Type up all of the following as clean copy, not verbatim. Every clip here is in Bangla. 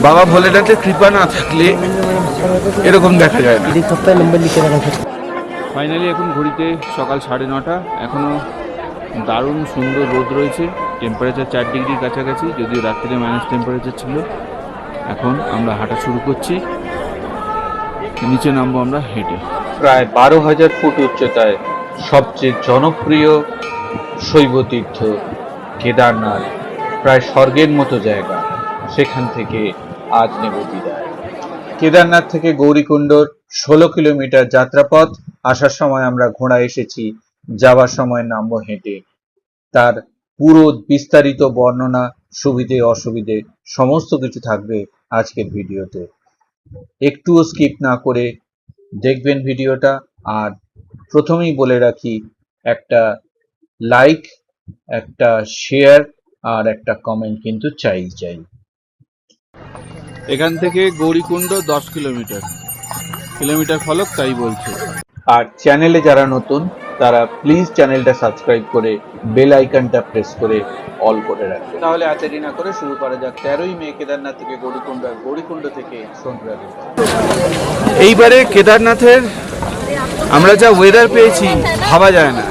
বাবা ভোলেনাথের কৃপা না থাকলে এরকম দেখা যায় না। ফাইনালি এখন ঘড়িতে সকাল 9:30, এখনো দারুণ সুন্দর রোদ রয়েছে, টেম্পারেচার 4 ডিগ্রির কাছাকাছি, যদিও রাত্রিরে মাইনাস টেম্পারেচার ছিল। এখন আমরা হাঁটা শুরু করছি, নিচে নামবো আমরা হেঁটে। প্রায় 12,000 ফুট উচ্চতায় সবচেয়ে জনপ্রিয় শৈবতীর্থ কেদারনাথ, প্রায় স্বর্গের মতো জায়গা, সেখান থেকে আজ নেব বিদায়। কেদারনাথ থেকে গৌরীকুণ্ডর 16 কিলোমিটার যাত্রাপথ। আসার সময় আমরা ঘোড়ায় এসেছি, যাওয়ার সময় নামবো হেঁটে। তার পুরো বিস্তারিত বর্ণনা, সুবিধে অসুবিধে সমস্ত কিছু থাকবে আজকের ভিডিওতে। একটুও স্কিপ না করে দেখবেন ভিডিওটা। আর প্রথমেই বলে রাখি, একটা লাইক, একটা শেয়ার আর একটা কমেন্ট কিন্তু চাই। এখান থেকে গৌরীকুণ্ড 10 কিলোমিটার ফলক তাই বলছে। আর চ্যানেলে যারা নতুন তারা প্লিজ চ্যানেলটা সাবস্ক্রাইব করে বেল আইকনটা প্রেস করে অল করে রাখবে। তাহলে আর দেরি না করে শুরু করা যাক। 13ই মে কেদারনাথ থেকে গৌরীকুণ্ড, আর গৌরীকুণ্ড থেকে সোনপ্রয়াগের। এইবারে কেদারনাথের আমরা যা ওয়েদার পেয়েছি ভাবা যায় না।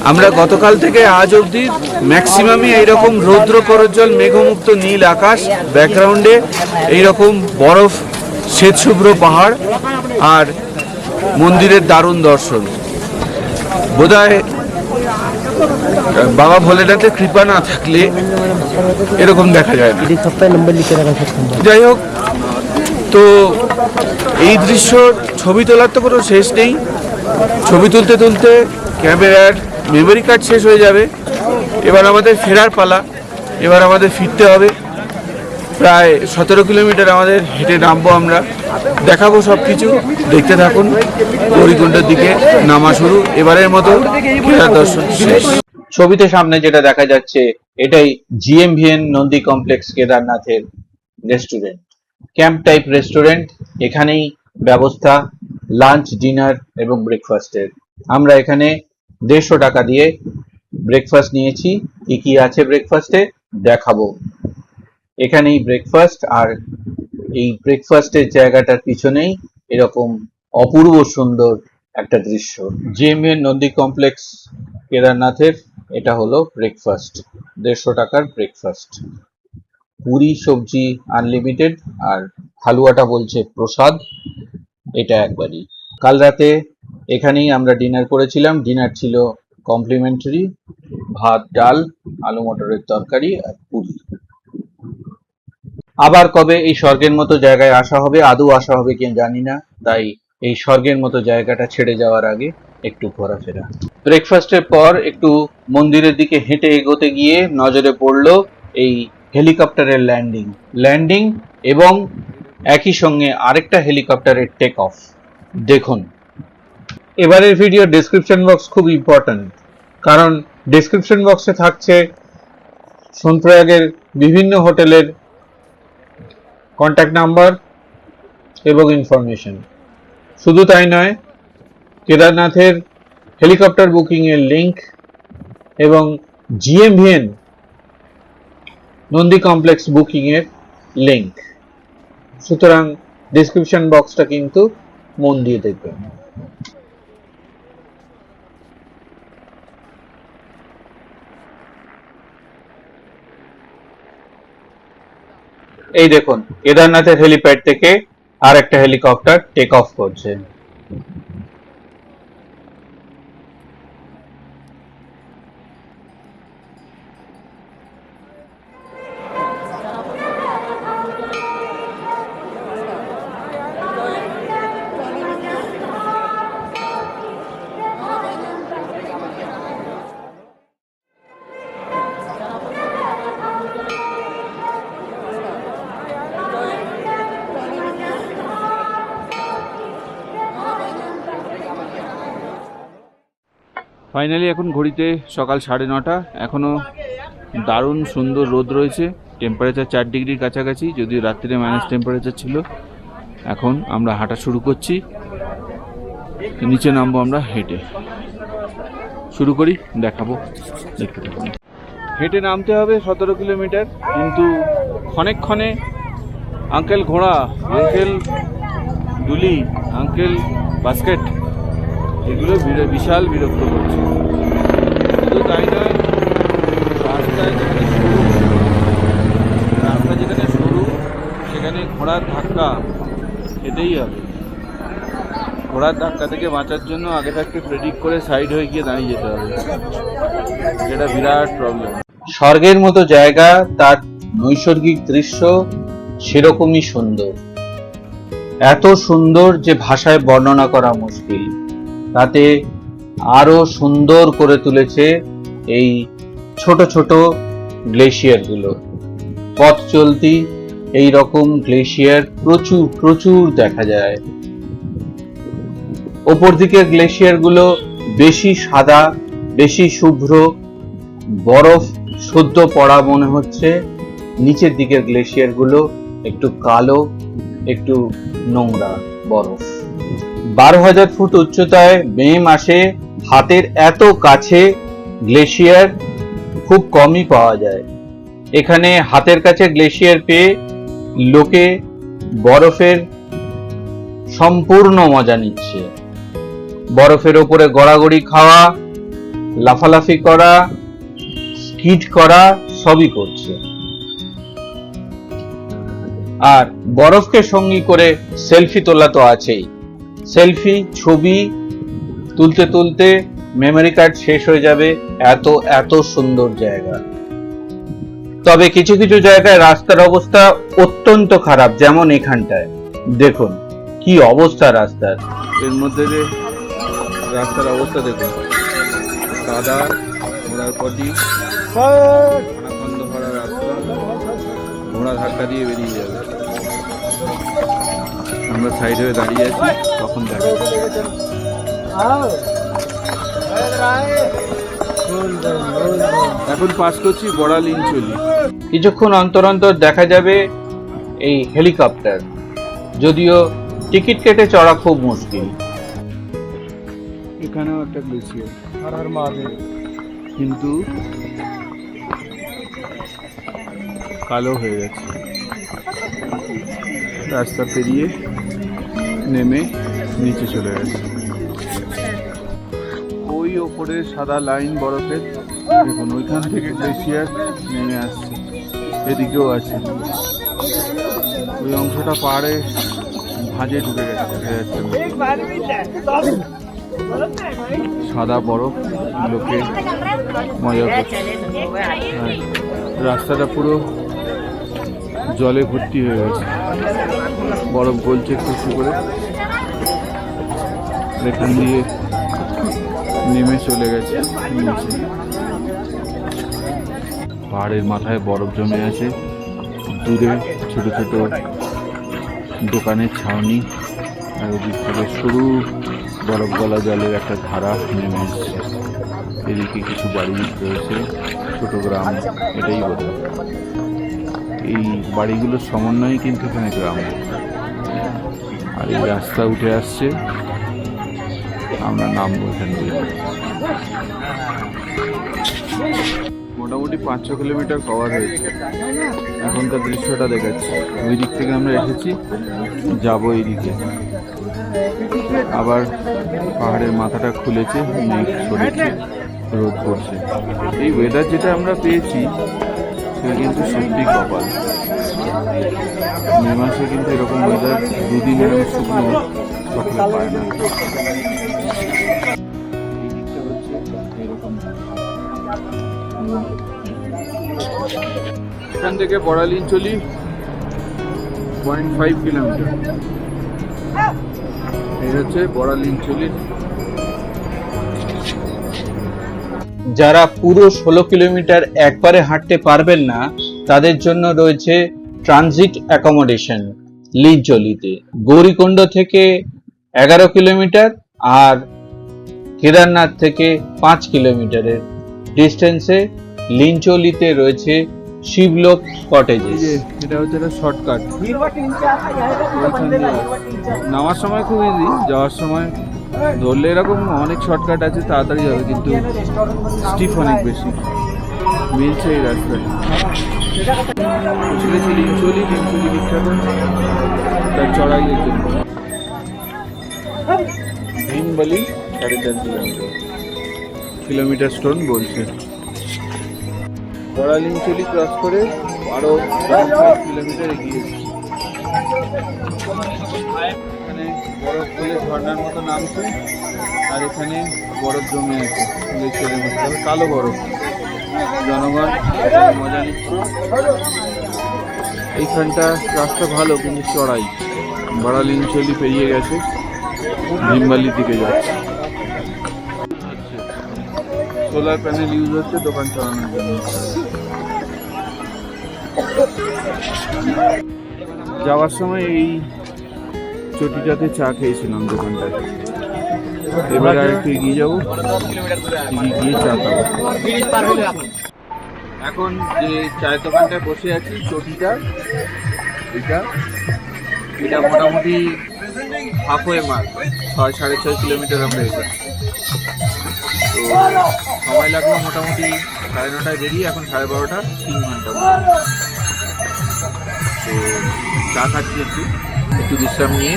আমরা গতকাল থেকে আজ অবধি ম্যাক্সিমামই এইরকম রৌদ্র করজ্জ্বল মেঘমুক্ত নীল আকাশ, ব্যাকগ্রাউন্ডে এইরকম বরফ, শ্বেতশুভ্র পাহাড় আর মন্দিরের দারুণ দর্শন। বোধহয় বাবা ভোলেনাথের কৃপা না থাকলে এরকম দেখা যায় না। যাই হোক, তো এই দৃশ্য ছবি তোলার তো কোনো শেষ নেই। ছবি তুলতে তুলতে ক্যামেরার মেমোরি কার্ড শেষ হয়ে যাবে। এবার আমাদের ফেরার পালা, এবার আমাদের ফিরতে হবে। প্রায় 17 কিলোমিটার আমাদের হেঁটে নামবো আমরা, দেখাবো সব কিছু, দেখতে থাকুন। গৌরীকুণ্ডের দিকে নামা শুরু, এবারের মতো কেদার দর্শন শেষ। ছবিতে সামনে যেটা দেখা যাচ্ছে এটাই GMVN নন্দী কমপ্লেক্স কেদারনাথের রেস্টুরেন্ট, ক্যাম্প টাইপ রেস্টুরেন্ট। এখানেই ব্যবস্থা লাঞ্চ, ডিনার এবং ব্রেকফাস্টের। আমরা এখানে 150 টাকা দিয়ে ব্রেকফাস্ট নিয়েছি। কি কি আছে ব্রেকফাস্টে দেখাবো। এখানেই ব্রেকফাস্ট, আর এই ব্রেকফাস্টের জায়গাটার পিছনেই এরকম অপূর্ব সুন্দর একটা দৃশ্য। GMVN নন্দী কমপ্লেক্স কেদারনাথের এটা হলো ব্রেকফাস্ট, 150 টাকার ব্রেকফাস্ট। পুরি সবজি আনলিমিটেড, আর হালুয়াটা বলছে প্রসাদ, এটা একবারই। কাল রাতে এখানেই আমরা ডিনার করেছিলাম। ডিনার ছিল কমপ্লিমেন্টারি, ভাত, ডাল, আলু মটরের তরকারি আর পুরি। আবার কবে এই স্বর্গের মতো জায়গায় আসা হবে, আদৌ আসা হবে কি জানি না, তাই এই স্বর্গের মতো জায়গাটা ছেড়ে যাওয়ার আগে একটু ঘোরাফেরা। ব্রেকফাস্টের পর একটু মন্দিরের দিকে হেঁটে এগোতে গিয়ে নজরে পড়লো এই হেলিকপ্টারের ল্যান্ডিং এবং একই সঙ্গে আরেকটা হেলিকপ্টারের টেক অফ। দেখুন, এবারের ভিডিও ডেসক্রিপশন বক্স খুব ইম্পর্ট্যান্ট, কারণ ডেসক্রিপশন বক্সে থাকছে সোনপ্রয়াগের বিভিন্ন হোটেলের কন্ট্যাক্ট নাম্বার এবং ইনফরমেশন। শুধু তাই নয়, কেদারনাথের হেলিকপ্টার বুকিং এর লিংক এবং GMVN নন্দী কমপ্লেক্স বুকিং এর লিংক। সুতরাং ডেসক্রিপশন বক্সটা কিন্তু মন দিয়ে দেখবেন। এই দেখুন, কেদারনাথের হেলিপ্যাড থেকে আর একটা হেলিকপ্টার টেক অফ করছে। ফাইনালি এখন ঘড়িতে সকাল 9:30, এখনো দারুণ সুন্দর রোদ রয়েছে, টেম্পারেচার 4 ডিগ্রির কাছাকাছি, যদিও রাত্রিরে মাইনাস টেম্পারেচার ছিল। এখন আমরা হাঁটা শুরু করছি, নিচে নামবো আমরা হেঁটে। শুরু করি, দেখাবো, দেখতে থাকুন। হেঁটে নামতে হবে 17 কিলোমিটার, কিন্তু ক্ষণে ক্ষণে আঙ্কেল ঘোড়া, আঙ্কেল ডুলি, আঙ্কেল বাস্কেট, এগুলো বিশাল বিরক্ত করছে। শুধু তাই নয়, রাস্তা যেখানে সরু সেখানে ঘোড়ার ধাক্কা খেতেই হবে। ঘোড়ার ধাক্কা থেকে বাঁচার জন্য আগে থাকতে প্রেডিক্ট করে সাইড হয়ে গিয়ে দাঁড়িয়ে যেতে হবে, যেটা বিরাট প্রবলেম। স্বর্গের মতো জায়গা, তার নৈসর্গিক দৃশ্য সেরকমই সুন্দর, এত সুন্দর যে ভাষায় বর্ণনা করা মুশকিল। তাতে আরো সুন্দর করে তুলেছে এই ছোট ছোট গ্লেশিয়ারগুলো। পথ চলতি এই রকম গ্লেশিয়ার প্রচুর প্রচুর দেখা যায়। ওপর দিকে গ্লেশিয়ারগুলো বেশি সাদা, বেশি শুভ্র, বরফ সদ্য পড়া মনে হচ্ছে। নিচের দিকের গ্লেশিয়ারগুলো একটু কালো, একটু নোংরা বরফ। 12,000 ফুট উচ্চতায় মে মাসে হাতের এত কাছে গ্লেশিয়ার খুব কমই পাওয়া যায়। এখানে হাতের কাছে গ্লেশিয়ার পেয়ে লোকে বরফের সম্পূর্ণ মজা নিচ্ছে। বরফের ওপরে গড়াগড়ি খাওয়া, লাফালাফি করা, স্কিট করা সবই করছে। আর বরফকে সঙ্গী করে সেলফি তোলা তো আছেই। সেলফি ছবি তুলতে তুলতে মেমোরি কার্ড শেষ হয়ে যাবে, এত এত সুন্দর জায়গা। তবে কিছু কিছু জায়গায় রাস্তার অবস্থা অত্যন্ত খারাপ, যেমন এখানটায় দেখুন কি অবস্থা রাস্তার। এর মধ্যে যে রাস্তার অবস্থা দেখুন, কাদা, ঘোড়ার পটি, খানাখন্দ ভরা রাস্তা, ঘোড়া ধাক্কা দিয়ে বেরিয়ে যাবে। আমরা সাইড হয়ে দাঁড়িয়ে আছি, তখন দেখা এখন পাস করছি বড়ালিঞ্চলি। কিছুক্ষণ অন্তর অন্তর দেখা যাবে এই হেলিকপ্টার, যদিও টিকিট কেটে চড়া খুব মুশকিল। এখানেও একটা গ্লেশিয়ার, কিন্তু কালো হয়ে গেছে। রাস্তা পেরিয়ে নেমে নিচে চলে গেছে। ওই ওপরে সাদা লাইন বরফের, দেখুন ওইখান থেকে গ্লেশিয়ার নেমে আসছে, এদিকেও আছে। ওই অংশটা পাহাড়ে ভাঁজে ঢুকে গেছে, দেখা যাচ্ছে সাদা বরফ, লোকে মজা করছে। রাস্তাটা পুরো জলে ভর্তি হয়ে গেছে, বরফ গলছে একটু একটু করে। এখান দিয়ে নেমে চলে গেছে নিচে। পাহাড়ের মাথায় বরফ জমে আছে, দূরে ছোট ছোট দোকানের ছাউনি, আর ওদিক থেকে সরু বরফ গলা জলের একটা ধারা নেমে এসছে। এদিকে কিছু বাড়ি রয়েছে, ছোট গ্রাম, এটাই বোঝা। এই বাড়িগুলোর সমন্বয়ে কিন্তু এখানে গ্রাম। আর এই রাস্তা উঠে আসছে, আমরা নামবো এখান দিয়ে। মোটামুটি 5-6 কিলোমিটার কভার হয়েছে। এখনকার দৃশ্যটা দেখাচ্ছি, ওই দিক থেকে আমরা এসেছি, যাবো এই দিকে। আবার পাহাড়ের মাথাটা খুলেছে, মেঘ সরেছে, রোদ পড়ছে। এই ওয়েদার যেটা আমরা পেয়েছি সেটা কিন্তু সত্যি কপাল। মে মাসে কিন্তু এরকম ওয়েদার দুদিন এরকম শুকনো কখনো পায় না। এই দিকটা হচ্ছে এরকম। এখান থেকে বড়ালিঞ্চলি 0.5 কিলোমিটার। এই হচ্ছে বড়ালিঞ্চলির। যারা পুরো 16 কিলোমিটার একবারে হাঁটতে পারবেন না, তাদের জন্য রয়েছে ট্রানজিট অ্যাকোমোডেশন লিঞ্চলিতে। গৌরীকুণ্ড থেকে 11 কিলোমিটার আর কেদারনাথ থেকে 5 কিলোমিটারের ডিস্টেন্সে লিঞ্চলিতে রয়েছে শিবলোক কটেজেস। এটা হচ্ছে একটা শর্টকাট। নামার সময় খুব ইজি, যাওয়ার সময় ধরলে এরকম অনেক শর্টকাট আছে, তাড়াতাড়ি যাবে, কিন্তু স্টিফ অনেক বেশি মিলছে এই রাস্তায়। ছেলেছি লিঞ্চলি বিখ্যাত তার চড়াইয়ের জন্য। ভীমবালি 3.5 কিলোমিটার স্টোন বলছে। বড়া লিঞ্চলি ক্রস করে আরো 5 কিলোমিটার এগিয়েছে। এখানে বরফ গলে ঝর্ণার মতো নামছে, আর এখানে বরফ জমে আছে গ্লেশিয়ারের মধ্যে, তবে কালো বরফ। জনগণ মজা নিচ্ছে। এইখানটা রাস্তা ভালো কিন্তু চড়াই। বড়া লিঞ্চলি পেরিয়ে গেছে, ভীমবালির দিকে যাচ্ছে। সোলার প্যানেল ইউজ হচ্ছে দোকান চালানোর জন্য। যাওয়ার সময় এই চটিটাতে চা খেয়েছিলাম দোকানটায়। এবার আর একটু এগিয়ে যাবো, গিয়ে চা খাবো। এখন যে চায়ের দোকানটায় বসে আছি, চটিটা এটা মোটামুটি হাফওয়ে মার্ক, 6.5 কিলোমিটার আমরা এসেছি। তো সময় লাগলো মোটামুটি 9:30 বেরিয়ে, এখন 12:30, 3 ঘন্টা। তো চা খাচ্ছি, একটু বিশ্রাম নিয়ে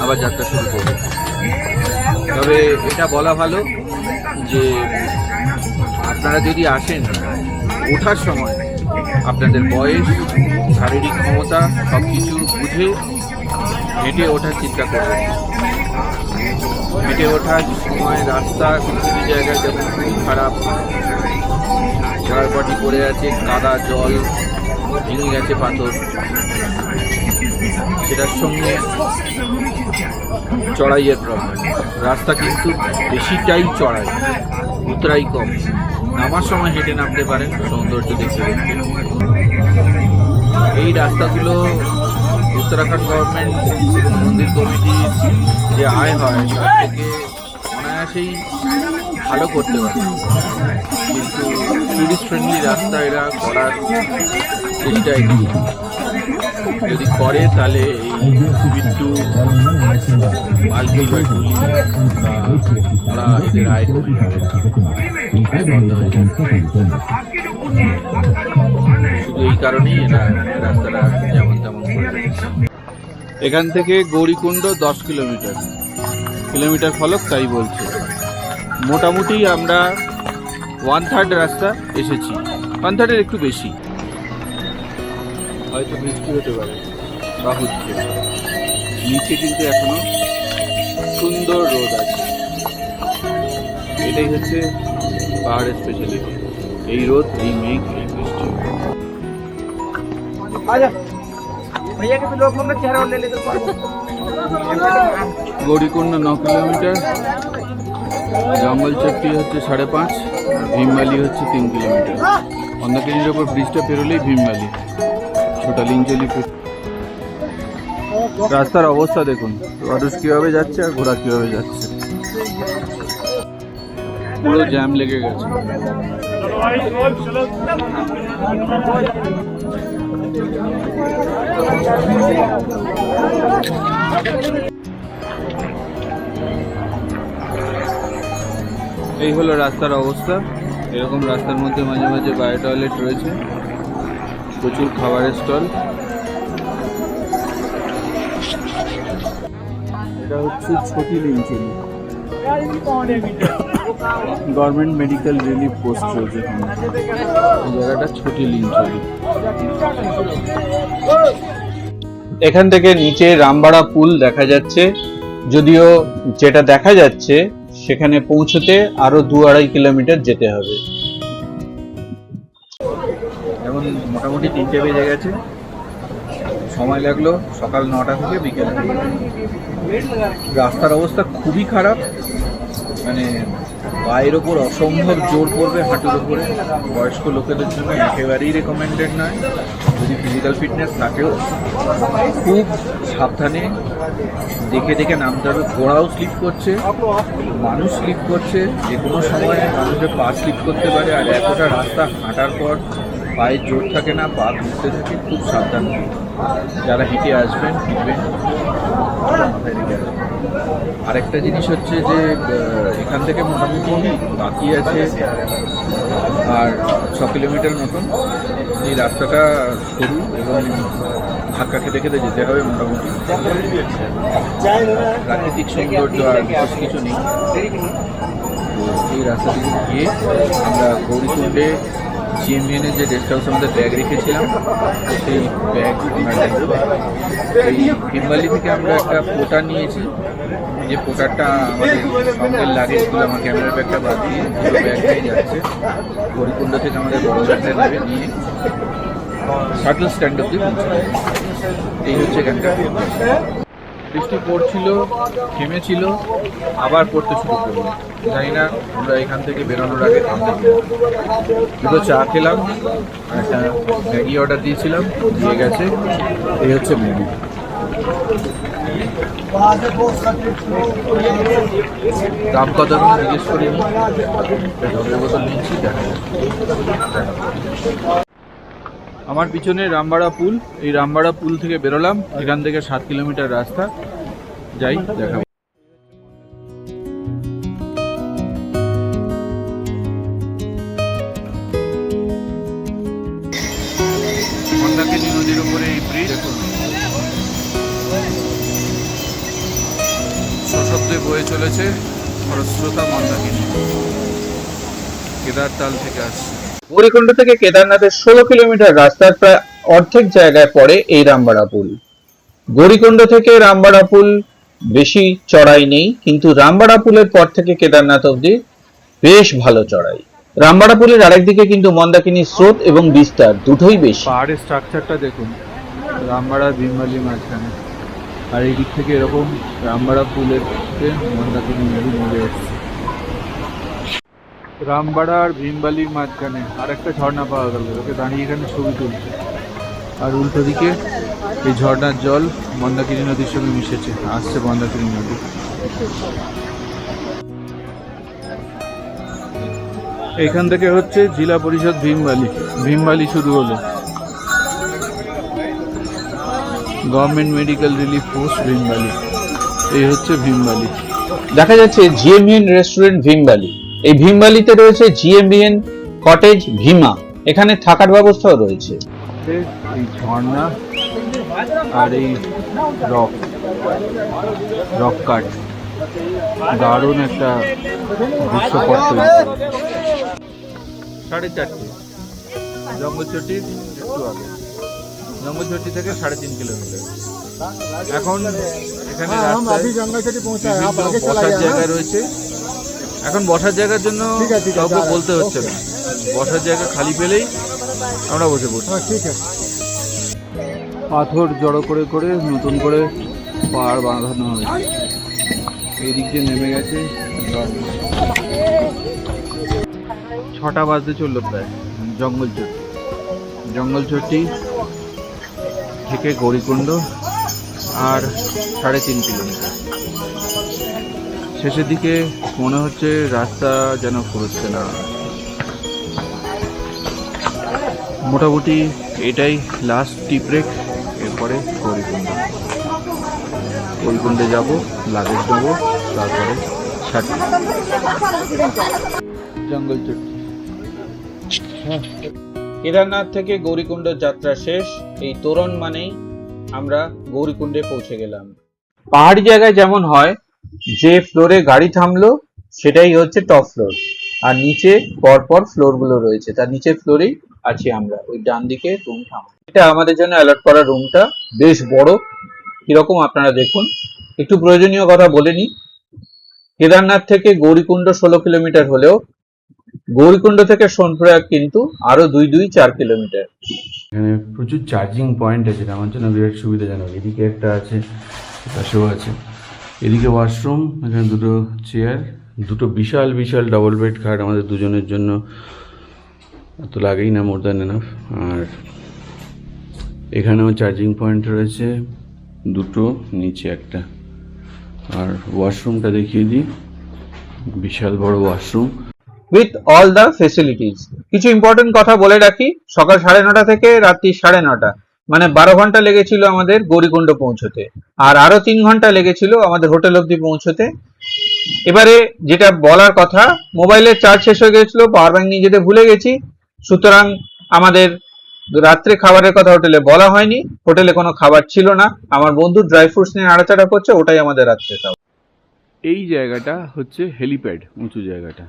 আবার যাত্রা শুরু করব। তবে এটা বলা ভালো যে আপনারা যদি আসেন, ওঠার সময় আপনাদের বয়স, শারীরিক ক্ষমতা সব কিছু বুঝে হেঁটে ওঠার চিন্তা করবেন। হেঁটে ওঠার সময় রাস্তা কিছু জায়গায় যেমন খুবই খারাপ, ঝড়পাটি পড়ে আছে, কাদা জল, ভেঙে গেছে পাথর, সেটার সঙ্গে চড়াইয়ের প্রবলেম। রাস্তা কিন্তু বেশিটাই চড়াই, উতরাই কম। নামার সময় হেঁটে নামতে পারেন সৌন্দর্য দেখতে দেখতে। এই রাস্তাগুলো উত্তরাখণ্ড গভর্নমেন্ট এবং মন্দির কমিটির যে আয় হয় তার থেকে অনায়াসেই ভালো করতে পারে, কিন্তু টুরিস্ট ফ্রেন্ডলি রাস্তা এরা করার চেষ্টা এগিয়ে। যদি করে তাহলে এই বিট্টু, পালকি বা টুলি বা ওরা এদের আয় কমে যাবে, বন্ধ হয়ে যাবে। শুধু এই কারণেই এরা রাস্তাটা যেমন তেমন করে। এখান থেকে গৌরীকুণ্ড 10 কিলোমিটার ফলক তাই বলছে। মোটামুটি আমরা 1/3 রাস্তা এসেছি, 1/3 একটু বেশি। হয়তো বৃষ্টি হতে পারে বা হচ্ছে। নিচে কিন্তু এখনো সুন্দর রোদ আছে। এটাই হচ্ছে পাহাড়ের স্পেশালিটি, এই রোদ, এই মেঘ, এই বৃষ্টি। গৌরীকুণ্ড 9 কিলোমিটার, জঙ্গল চট্টি হচ্ছে 5.5, ভীমবালি হচ্ছে 3 কিলোমিটার। মন্দাকিনীর ওপর ব্রিজটা পেরোলেই ভীমবালি। ছোটা লিঞ্চলি। রাস্তার অবস্থা দেখুন, মানুষ কিভাবে যাচ্ছে আর ঘোড়া কিভাবে যাচ্ছে, পুরো জ্যাম লেগে গেছে। এই হলো রাস্তার অবস্থা। এরকম রাস্তার মধ্যে মাঝে মাঝে বায়ো টয়লেট রয়েছে, প্রচুর খাবারের স্টল। এটা হচ্ছে ছোটি লিঞ্চলি, গভর্নমেন্ট মেডিকেল রিলিফ পোস্ট রয়েছে জায়গাটা, ছোটি লিঞ্চলি। এখান থেকে নিচে রামবাড়া পুল দেখা যাচ্ছে, যদিও যেটা দেখা যাচ্ছে সেখানে পৌঁছতে আরো 2-2.5 কিলোমিটার যেতে হবে। এখন মোটামুটি 3টে বেজে গেছে, সময় লাগলো সকাল 9টা থেকে বিকেল 3টা। রাস্তার অবস্থা খুবই খারাপ, মানে পায়ের ওপর অসম্ভব জোর পড়বে, হাঁটুর ওপরে। বয়স্ক লোকেদের জন্য একেবারেই রেকমেন্ডেড নয়। যদি ফিজিক্যাল ফিটনেস থাকেও খুব সাবধানে দেখে দেখে নামতে হবে। ঘোড়াও স্লিপ করছে, মানুষ স্লিপ করছে, যে কোনো সময় মানুষের পা স্লিপ করতে পারে। আর এতটা রাস্তা হাঁটার পর পায়ে জোর থাকে না, পা ঘুরতে থাকে, খুব সাবধান। যারা হেঁটে আসবেন, ফিরবেন, মাথায় রেখে আসবে। আরেকটা জিনিস হচ্ছে যে এখান থেকে মোটামুটি বাকি আছে আর 6 কিলোমিটার মতন। এই রাস্তাটা সরু এবং ধাক্কা খেতে খেতে যেতে হবে মোটামুটি। প্রাকৃতিক সৌন্দর্য আর বিশেষ কিছু নেই। তো এই রাস্তা থেকে গিয়ে আমরা গৌরীকুণ্ডে GMVN-এর যে গেস্ট হাউস আমাদের ব্যাগ রেখেছিলাম, তো সেই ব্যাগ আমরা দেখব। এই ভীমবালি থেকে আমরা একটা পোটার নিয়েছি, যে পোটারটা আমাদের সঙ্গে লাগেজগুলো আমার ক্যামেরার ব্যাগটা বাদ দিয়ে পুরো ব্যাগটাই যাচ্ছে। গৌরীকুণ্ড থেকে আমাদের বড় ব্যাগটা নেবে, নিয়ে শাটল স্ট্যান্ড অব্দি পৌঁছাবে। এই হচ্ছে এখানকার। বৃষ্টি পড়ছিল, থেমেছিল, আবার পড়তে শুরু করলো। জানি না আমরা এখান থেকে বেরোনোর আগে থামতে। দুটো চা খেলাম আর একটা ম্যাগি অর্ডার দিয়েছিলাম, দিয়ে গেছে। এই হচ্ছে ম্যাগি। দাম কত আমি জিজ্ঞেস করিনি, জলের বোতল নিচ্ছি, দেখা যাচ্ছে। আমার পিছনে রামবাড়া পুল। এই রামবাড়া পুল থেকে বেরোলাম, এখান থেকে 7 কিলোমিটার রাস্তা। যাই, দেখাবো। মন্দাকিনী নদীর উপরে এই ব্রিজ দেখুন, সশব্দে বয়ে চলেছে খরস্রোতা মন্দাকিনী, কেদারতাল থেকে আসছে। গৌরীকুণ্ড থেকে কেদারনাথের 16 কিলোমিটার রাস্তার প্রায় অর্ধেক জায়গায় পড়ে এই রামবাড়া পুল। গৌরীকুণ্ড থেকে রামবাড়া পুল বেশি চড়াই নেই, কিন্তু রামবাড়া পুলের পর থেকে কেদারনাথ অব্দি বেশ ভালো চড়াই। রামবাড়া পুলের আরেকদিকে কিন্তু মন্দাকিনীর স্রোত এবং বিস্তার দুটোই বেশি। পাহাড়ের স্ট্রাকচারটা দেখুন, রামবাড়া ভীমবালি মাঝখানে, আর এই দিক থেকে এরকম রামবাড়া পুলের থেকে মন্দাকিনী নদী মিলে এসছে। রামবাড়া আর ভীমবালির মাঝখানে আর একটা ঝর্ণা পাওয়া গেল, ওকে দাঁড়িয়ে এখানে ছবি তুলছে। আর উল্টো দিকে এই ঝর্ণার জল মন্দাকিনী নদীর সঙ্গে মিশেছে, আসছে মন্দাকিনী নদী। এখান থেকে হচ্ছে জেলা পরিষদ ভীমবালি। ভীমবালি শুরু হলো। Government medical relief post Bhimbali. এই হচ্ছে ভীমবালি। দেখা যাচ্ছে GMVN রেস্টুরেন্ট ভীমবালি। এই ভীমবালিতে রয়েছে GMVN কটেজ ভীমা, এখানে থাকার ব্যবস্থাও রয়েছে। এই ঝর্ণা আর এই রক কাট, দারুণ একটা দৃশ্যপট তৈরি করে। 4:30 জঙ্গলচটির একটু আগে, জঙ্গলচটি থেকে 3.5 কিলোমিটার। এখন এখানে রাস্তায় বিভিন্ন বসার জায়গা রয়েছে। এখন বসার জায়গার জন্য কাউকে বলতে হচ্ছে না, বসার জায়গা খালি পেলেই আমরা বসে পড়ছি। পাথর জড়ো করে করে নতুন করে পাহাড় বাঁধানো হয়েছে। এই দিক দিয়ে নেমে গেছে। 6টা বাজতে চললো প্রায়। জঙ্গলচটি থেকে গৌরীকুণ্ড আর 3.5 কিলোমিটার। শেষের দিকে মনে হচ্ছে রাস্তা যেন ফুরোচ্ছে না। মোটামুটি এটাই লাস্ট টি ব্রেক, এরপরে গৌরীকুণ্ডে যাব, লাগেজ নেবো, তারপরে জঙ্গলচটি। কেদারনাথ থেকে গৌরীকুণ্ড যাত্রা শেষ। এই তোরণ মানেই আমরা গৌরীকুণ্ডে পৌঁছে গেলাম। পাহাড়ি জায়গায় যেমন হয় যে ফ্লোরে গাড়ি থামলো সেটাই হচ্ছে টপ ফ্লোর, আর নিচে পরপর ফ্লোর গুলো রয়েছে, তার নিচের ফ্লোরেই আছি আমরা। ওই ডান দিকে রুম থামা, এটা আমাদের জন্য অ্যালট করা রুমটা বেশ বড়। কিরকম আপনারা দেখুন। একটু প্রয়োজনীয় কথা বলে নি, কেদারনাথ থেকে গৌরীকুণ্ড 16 কিলোমিটার হলেও গৌরীকুণ্ড থেকে সোনপ্রয়াগ কিন্তু আরো 4 কিলোমিটার। এখানে প্রচুর চার্জিং পয়েন্ট আছে, আমার জন্য বিরাট সুবিধাজনক। এদিকে একটা আছে, পাশেও আছে। এদিকে ওয়াশরুম, এখানে দুটো চেয়ার, দুটো বিশাল বিশাল ডবল বেড খাট আমাদের দুজনের জন্য, তো লাগেই না, মোর দ্যান এনাফ। আর এখানেও চার্জিং পয়েন্ট রয়েছে দুটো, নিচে একটা। আর ওয়াশরুমটা দেখিয়ে দিই, বিশাল বড় washroom with all the facilities. কিছু ইম্পর্টেন্ট কথা বলে রাখি, সকাল 9:30 থেকে রাত্রি 9:30 মানে 12 ঘন্টা লেগেছিল আমাদের গৌরীকুণ্ড পৌঁছতে, আর আরো 3 ঘন্টা লেগেছিল আমাদের হোটেল অবধি পৌঁছতে। এবারে যেটা বলার কথা, মোবাইলের চার্জ শেষ হয়ে গেছিল, পাওয়ার ব্যাংক নিয়ে যেতে ভুলে গেছি, সুতরাং আমাদের রাত্রে খাবারের কথা হোটেলে বলা হয়নি, হোটেলে কোনো খাবার ছিল না। আমার বন্ধু ড্রাই ফ্রুটস নিয়ে নাড়াচাড়া করছে, ওটাই আমাদের রাত্রে খাবার। এই জায়গাটা হচ্ছে হেলিপ্যাড, উঁচু জায়গাটা,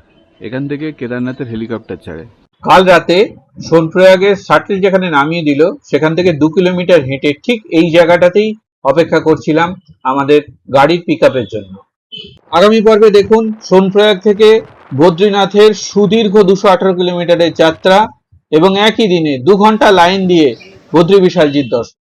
এখান থেকে কেদারনাথের হেলিকপ্টার ছাড়ে। কাল রাতে সোনপ্রয়াগের শাটল যেখানে নামিয়ে দিল, সেখান থেকে 2 কিলোমিটার হেঁটে ঠিক এই জায়গাটাতেই অপেক্ষা করছিলাম আমাদের গাড়ির পিকআপের জন্য। আগামী পর্বে দেখুন সোনপ্রয়াগ থেকে বদ্রীনাথের সুদীর্ঘ 218 কিলোমিটারের যাত্রা এবং একই দিনে 2 ঘন্টা লাইন দিয়ে বদ্রী বিশালজির দর্শন।